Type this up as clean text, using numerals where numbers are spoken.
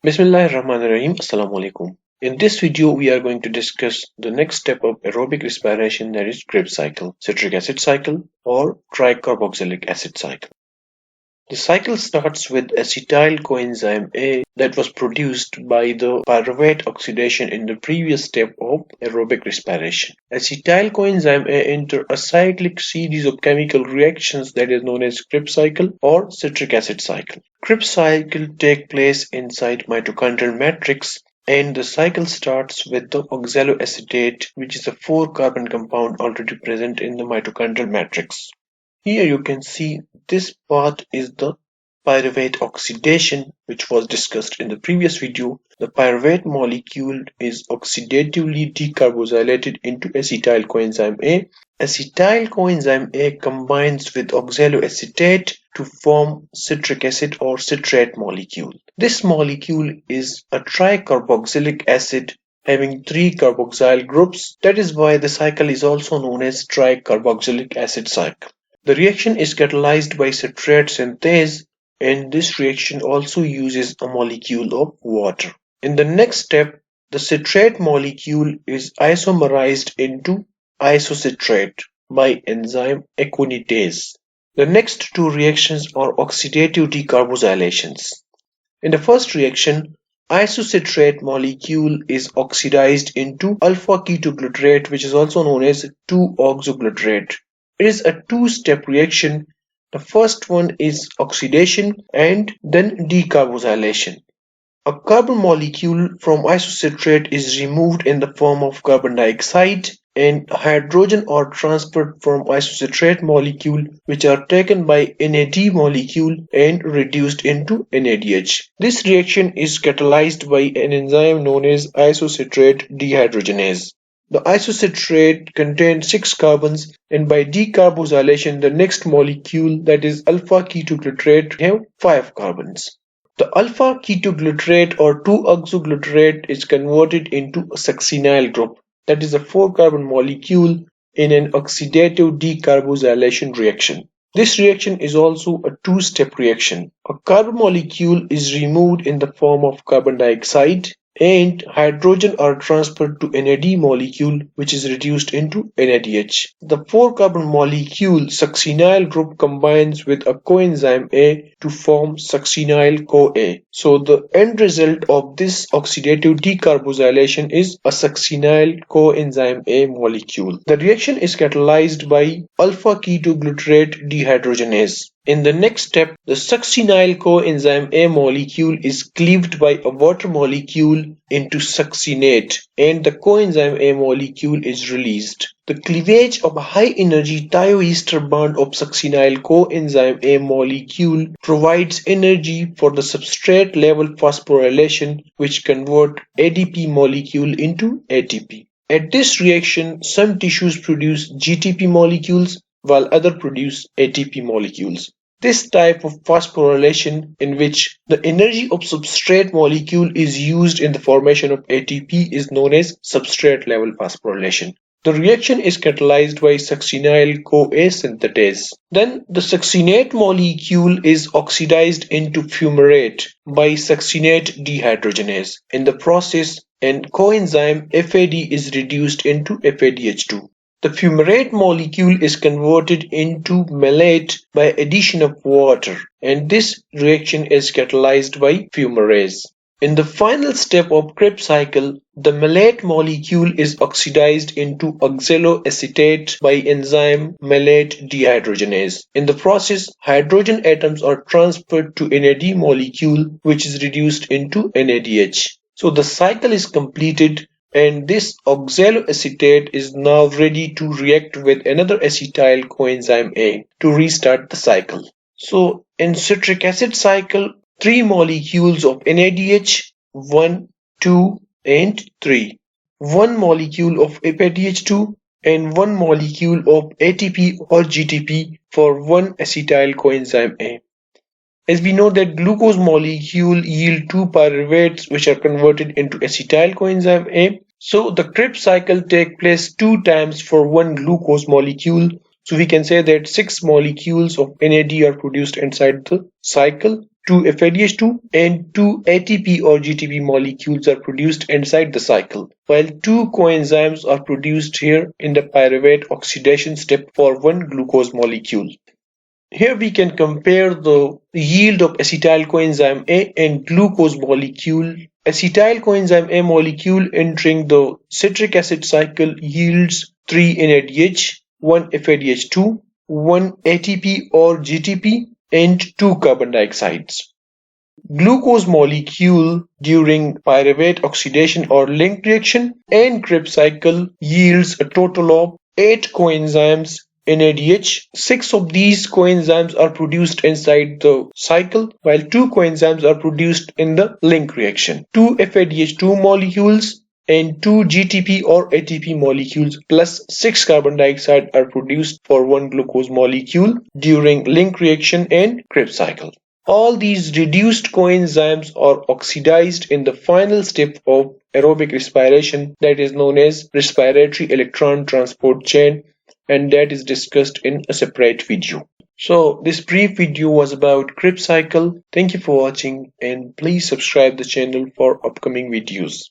Bismillahirrahmanirrahim. Assalamu alaikum. In this video, we are going to discuss the next step of aerobic respiration, that is Krebs cycle, citric acid cycle, or tricarboxylic acid cycle. The cycle starts with acetyl coenzyme A that was produced by the pyruvate oxidation in the previous step of aerobic respiration. Acetyl coenzyme A enter a cyclic series of chemical reactions that is known as Krebs cycle or citric acid cycle. Krebs cycle take place inside mitochondrial matrix, and the cycle starts with the oxaloacetate, which is a 4-carbon compound already present in the mitochondrial matrix. Here you can see this part is the pyruvate oxidation, which was discussed in the previous video. The pyruvate molecule is oxidatively decarboxylated into acetyl coenzyme A. Acetyl coenzyme A combines with oxaloacetate to form citric acid or citrate molecule. This molecule is a tricarboxylic acid having 3 carboxyl groups. That is why the cycle is also known as tricarboxylic acid cycle. The reaction is catalyzed by citrate synthase, and this reaction also uses a molecule of water. In the next step, the citrate molecule is isomerized into isocitrate by enzyme aconitase. The next two reactions are oxidative decarboxylations. In the first reaction, isocitrate molecule is oxidized into α-ketoglutarate, which is also known as 2-oxoglutarate. It is a two-step reaction. The first one is oxidation and then decarboxylation. A carbon molecule from isocitrate is removed in the form of carbon dioxide, and hydrogen are transferred from isocitrate molecule, which are taken by NAD molecule and reduced into NADH. This reaction is catalyzed by an enzyme known as isocitrate dehydrogenase. The isocitrate contains 6 carbons, and by decarboxylation the next molecule, that is alpha-ketoglutarate, have 5 carbons. The alpha-ketoglutarate or 2-oxoglutarate is converted into a succinyl group, that is a 4-carbon molecule, in an oxidative decarboxylation reaction. This reaction is also a two-step reaction. A carbon molecule is removed in the form of carbon dioxide, and hydrogen are transferred to NAD molecule, which is reduced into NADH. The 4-carbon molecule succinyl group combines with a coenzyme A to form succinyl CoA. So the end result of this oxidative decarboxylation is a succinyl coenzyme A molecule. The reaction is catalyzed by alpha-ketoglutarate dehydrogenase. In the next step, the succinyl coenzyme A molecule is cleaved by a water molecule into succinate, and the coenzyme A molecule is released. The cleavage of a high-energy thioester bond of succinyl coenzyme A molecule provides energy for the substrate-level phosphorylation, which convert ADP molecule into ATP. At this reaction, some tissues produce GTP molecules, while others produce ATP molecules. This type of phosphorylation, in which the energy of substrate molecule is used in the formation of ATP, is known as substrate-level phosphorylation. The reaction is catalyzed by succinyl CoA synthetase. Then the succinate molecule is oxidized into fumarate by succinate dehydrogenase. In the process, an coenzyme FAD is reduced into FADH2. The fumarate molecule is converted into malate by addition of water, and this reaction is catalyzed by fumarase. In the final step of Krebs cycle, the malate molecule is oxidized into oxaloacetate by enzyme malate dehydrogenase. In the process, hydrogen atoms are transferred to NAD molecule, which is reduced into NADH. So the cycle is completed, and this oxaloacetate is now ready to react with another acetyl coenzyme A to restart the cycle. So in citric acid cycle, 3 molecules of NADH, 1, 2 and 3, 1 molecule of FADH2 and 1 molecule of ATP or GTP for 1 acetyl coenzyme A. As we know that glucose molecule yield 2 pyruvates, which are converted into acetyl coenzyme A. So the Krebs cycle takes place 2 times for 1 glucose molecule. So we can say that 6 molecules of NAD are produced inside the cycle, 2 FADH2 and 2 ATP or GTP molecules are produced inside the cycle, while 2 coenzymes are produced here in the pyruvate oxidation step for 1 glucose molecule. Here we can compare the yield of acetyl coenzyme A and glucose molecule. Acetyl coenzyme A molecule entering the citric acid cycle yields 3 NADH, 1 FADH2, 1 ATP or GTP, and 2 carbon dioxides. Glucose molecule during pyruvate oxidation or link reaction and Krebs cycle yields a total of 8 coenzymes NADH. 6 of these coenzymes are produced inside the cycle, while 2 coenzymes are produced in the link reaction. 2 FADH2 molecules and 2 GTP or ATP molecules plus 6 carbon dioxide are produced for 1 glucose molecule during link reaction and Krebs cycle. All these reduced coenzymes are oxidized in the final step of aerobic respiration, that is known as respiratory electron transport chain, and that is discussed in a separate video. So this brief video was about Krebs cycle. Thank you for watching and please subscribe the channel for upcoming videos.